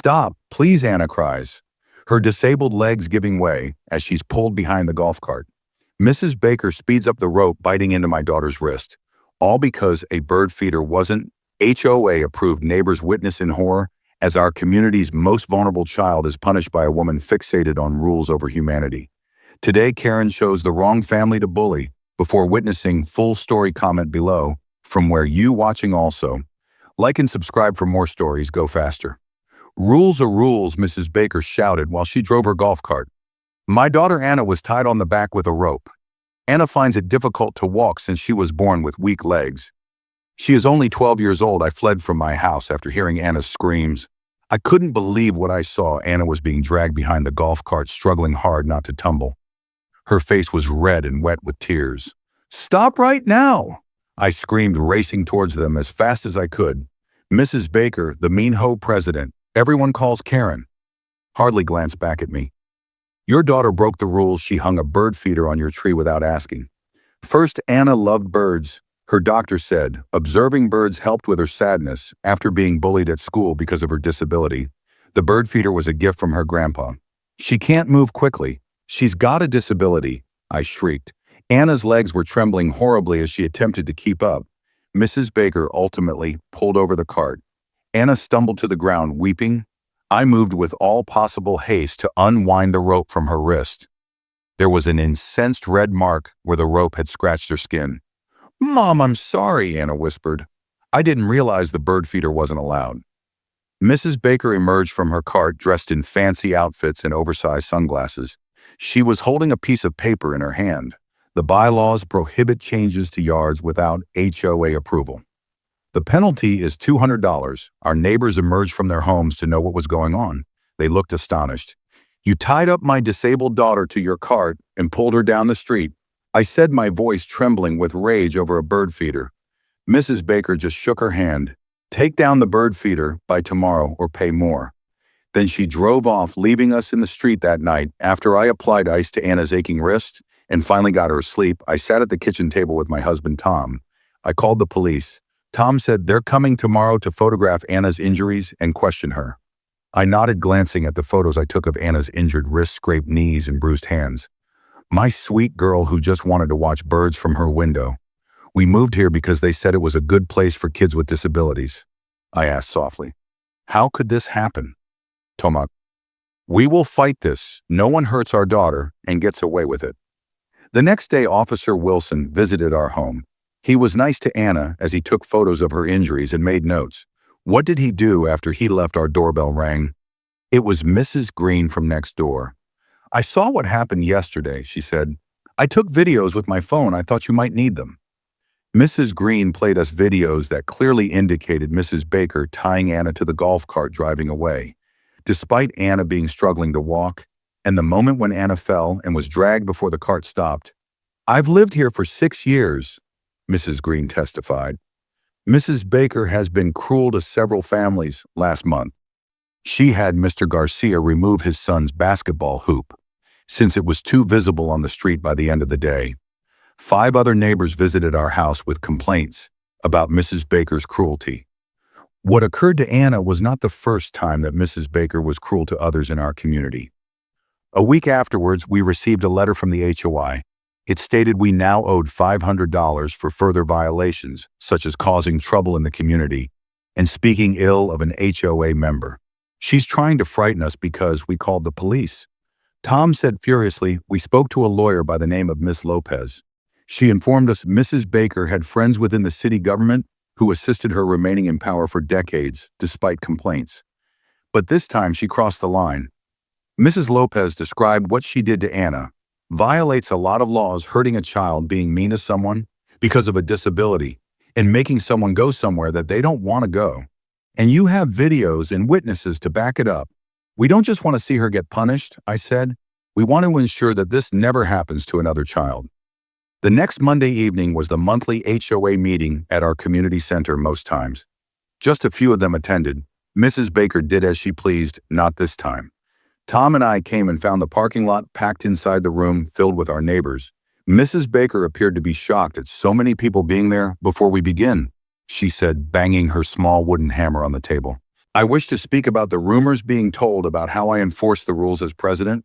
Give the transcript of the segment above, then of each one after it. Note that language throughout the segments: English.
"Stop, please," Anna cries, her disabled legs giving way as she's pulled behind the golf cart. Mrs. Baker speeds up the rope, biting into my daughter's wrist, all because a bird feeder wasn't. HOA-approved neighbors witness in horror as our community's most vulnerable child is punished by a woman fixated on rules over humanity. Today, Karen chose the wrong family to bully. Before witnessing full story, comment below from where you watching also. Like and subscribe for more stories. Go faster. "Rules are rules," Mrs. Baker shouted while she drove her golf cart. My daughter Anna was tied on the back with a rope. Anna finds it difficult to walk since she was born with weak legs. She is only 12 years old. I fled from my house after hearing Anna's screams. I couldn't believe what I saw. Anna was being dragged behind the golf cart, struggling hard not to tumble. Her face was red and wet with tears. "Stop right now!" I screamed, racing towards them as fast as I could. Mrs. Baker, the mean hoe president, everyone calls Karen, hardly glanced back at me. "Your daughter broke the rules. She hung a bird feeder on your tree without asking." First, Anna loved birds. Her doctor said observing birds helped with her sadness after being bullied at school because of her disability. The bird feeder was a gift from her grandpa. "She can't move quickly. She's got a disability," I shrieked. Anna's legs were trembling horribly as she attempted to keep up. Mrs. Baker ultimately pulled over the cart. Anna stumbled to the ground, weeping. I moved with all possible haste to unwind the rope from her wrist. There was an incensed red mark where the rope had scratched her skin. "Mom, I'm sorry," Anna whispered. "I didn't realize the bird feeder wasn't allowed." Mrs. Baker emerged from her cart dressed in fancy outfits and oversized sunglasses. She was holding a piece of paper in her hand. The bylaws prohibit changes to yards without HOA approval. The penalty is $200. Our neighbors emerged from their homes to know what was going on. They looked astonished. "You tied up my disabled daughter to your cart and pulled her down the street," I said, my voice trembling with rage over a bird feeder. Mrs. Baker just shook her hand. "Take down the bird feeder by tomorrow or pay more." Then she drove off, leaving us in the street that night. After I applied ice to Anna's aching wrist and finally got her asleep, I sat at the kitchen table with my husband, Tom. I called the police. Tom said they're coming tomorrow to photograph Anna's injuries and question her. I nodded, glancing at the photos I took of Anna's injured wrists, scraped knees, and bruised hands. My sweet girl who just wanted to watch birds from her window. "We moved here because they said it was a good place for kids with disabilities." I asked softly. "How could this happen?" Tomak, "We will fight this. No one hurts our daughter and gets away with it." The next day, Officer Wilson visited our home. He was nice to Anna as he took photos of her injuries and made notes. What did he do after he left? Our doorbell rang. It was Mrs. Green from next door. "I saw what happened yesterday," she said. "I took videos with my phone. I thought you might need them." Mrs. Green played us videos that clearly indicated Mrs. Baker tying Anna to the golf cart driving away. Despite Anna being struggling to walk, and the moment when Anna fell and was dragged before the cart stopped. "I've lived here for 6 years, Mrs. Green testified. Mrs. Baker has been cruel to several families. Last month, she had Mr. Garcia remove his son's basketball hoop, since it was too visible on the street by the end of the day. 5 other neighbors visited our house with complaints about Mrs. Baker's cruelty. What occurred to Anna was not the first time that Mrs. Baker was cruel to others in our community. A week afterwards, we received a letter from the HOA. It stated we now owed $500 for further violations, such as causing trouble in the community and speaking ill of an HOA member. "She's trying to frighten us because we called the police." Tom said furiously, "We spoke to a lawyer by the name of Miss Lopez. She informed us Mrs. Baker had friends within the city government who assisted her remaining in power for decades, despite complaints. But this time she crossed the line." Mrs. Lopez described what she did to Anna. "Violates a lot of laws, hurting a child, being mean to someone because of a disability, and making someone go somewhere that they don't want to go. And you have videos and witnesses to back it up. We don't just want to see her get punished," I said. "We want to ensure that this never happens to another child." The next Monday evening was the monthly HOA meeting at our community center. Most times, just a few of them attended. Mrs. Baker did as she pleased, not this time. Tom and I came and found the parking lot packed inside the room filled with our neighbors. Mrs. Baker appeared to be shocked at so many people being there. "Before we begin," she said, banging her small wooden hammer on the table, I wish to speak about the rumors being told about how I enforce the rules as president.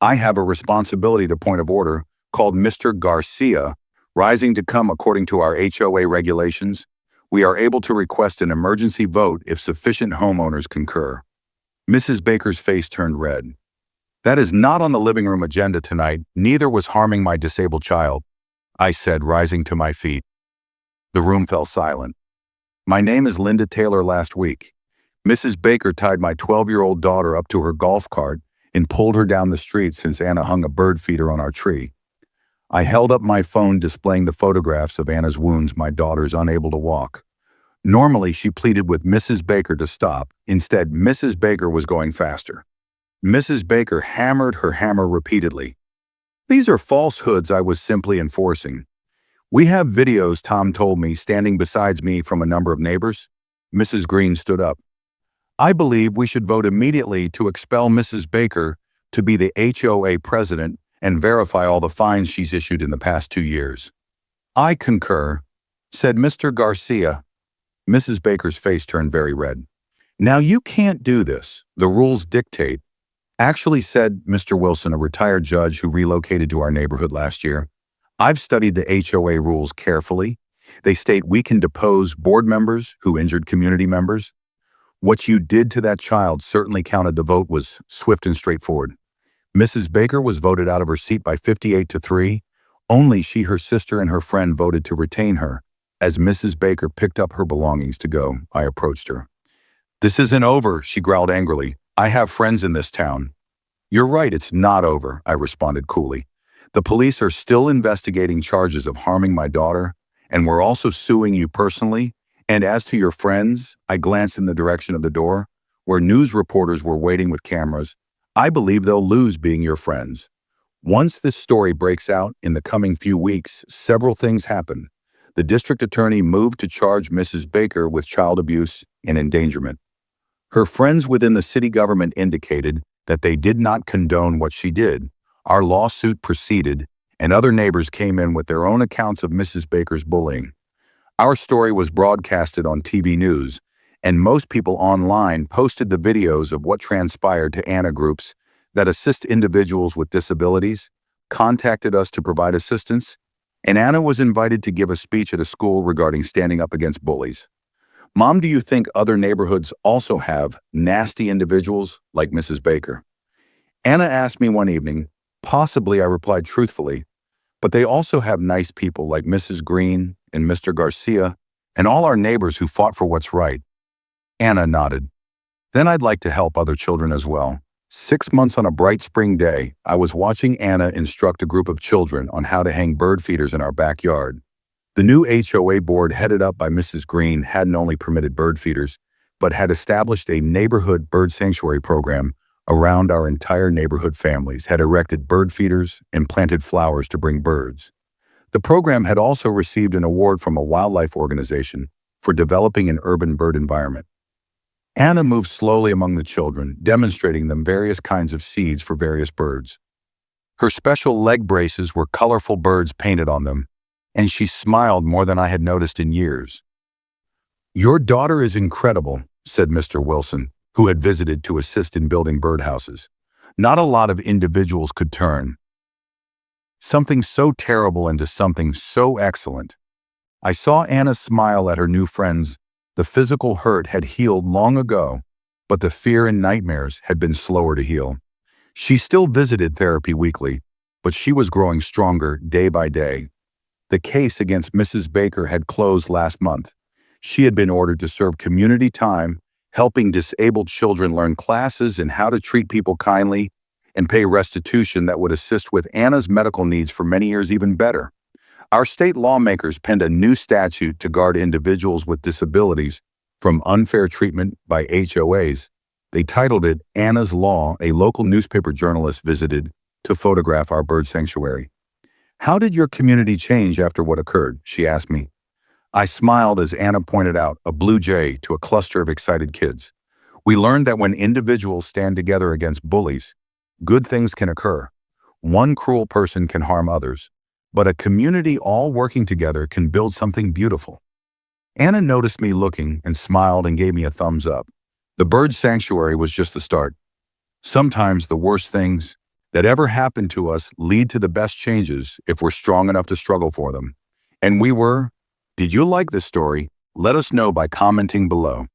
I have a responsibility to point of order called Mr. Garcia, rising to come according to our HOA regulations. We are able to request an emergency vote if sufficient homeowners concur. Mrs. Baker's face turned red. That is not on the living room agenda tonight, neither was harming my disabled child, I said, rising to my feet. The room fell silent. My name is Linda Taylor. Last week, Mrs. Baker tied my 12-year-old daughter up to her golf cart and pulled her down the street since Anna hung a bird feeder on our tree. I held up my phone displaying the photographs of Anna's wounds. My daughter's unable to walk. Normally, she pleaded with Mrs. Baker to stop. Instead, Mrs. Baker was going faster. Mrs. Baker hammered her hammer repeatedly. These are falsehoods I was simply enforcing. We have videos, Tom told me, standing beside me from a number of neighbors. Mrs. Green stood up. I believe we should vote immediately to expel Mrs. Baker to be the HOA president and verify all the fines she's issued in the past 2 years. I concur, said Mr. Garcia. Mrs. Baker's face turned very red. Now you can't do this. The rules dictate. Actually, said Mr. Wilson, a retired judge who relocated to our neighborhood last year. I've studied the HOA rules carefully. They state we can depose board members who injured community members. What you did to that child certainly counted. The vote was swift and straightforward. Mrs. Baker was voted out of her seat by 58-3. Only she, her sister, and her friend voted to retain her. As Mrs. Baker picked up her belongings to go, I approached her. This isn't over, she growled angrily. I have friends in this town. You're right, it's not over, I responded coolly. The police are still investigating charges of harming my daughter, and we're also suing you personally. And as to your friends, I glanced in the direction of the door, where news reporters were waiting with cameras. I believe they'll lose being your friends. Once this story breaks out in the coming few weeks, several things happen. The district attorney moved to charge Mrs. Baker with child abuse and endangerment. Her friends within the city government indicated that they did not condone what she did. Our lawsuit proceeded, and other neighbors came in with their own accounts of Mrs. Baker's bullying. Our story was broadcasted on TV news, and most people online posted the videos of what transpired to Anna groups that assist individuals with disabilities, contacted us to provide assistance, and Anna was invited to give a speech at a school regarding standing up against bullies. Mom, do you think other neighborhoods also have nasty individuals like Mrs. Baker? Anna asked me one evening. Possibly, I replied truthfully, but they also have nice people like Mrs. Green and Mr. Garcia and all our neighbors who fought for what's right. Anna nodded. Then I'd like to help other children as well. 6 months on a bright spring day, I was watching Anna instruct a group of children on how to hang bird feeders in our backyard. The new HOA board, headed up by Mrs. Green, hadn't only permitted bird feeders, but had established a neighborhood bird sanctuary program around our entire neighborhood. Families had erected bird feeders and planted flowers to bring birds. The program had also received an award from a wildlife organization for developing an urban bird environment. Anna moved slowly among the children, demonstrating them various kinds of seeds for various birds. Her special leg braces were colorful birds painted on them, and she smiled more than I had noticed in years. Your daughter is incredible, said Mr. Wilson, who had visited to assist in building birdhouses. Not a lot of individuals could turn something so terrible into something so excellent. I saw Anna smile at her new friends. The physical hurt had healed long ago, but the fear and nightmares had been slower to heal. She still visited therapy weekly, but she was growing stronger day by day. The case against Mrs. Baker had closed last month. She had been ordered to serve community time, helping disabled children learn classes in how to treat people kindly and pay restitution that would assist with Anna's medical needs for many years even better. Our state lawmakers penned a new statute to guard individuals with disabilities from unfair treatment by HOAs. They titled it Anna's Law. A local newspaper journalist visited to photograph our bird sanctuary. How did your community change after what occurred? She asked me. I smiled as Anna pointed out a blue jay to a cluster of excited kids. We learned that when individuals stand together against bullies, good things can occur. One cruel person can harm others, but a community all working together can build something beautiful. Anna noticed me looking and smiled and gave me a thumbs up. The bird sanctuary was just the start. Sometimes the worst things that ever happened to us lead to the best changes if we're strong enough to struggle for them. And we were. Did you like this story? Let us know by commenting below.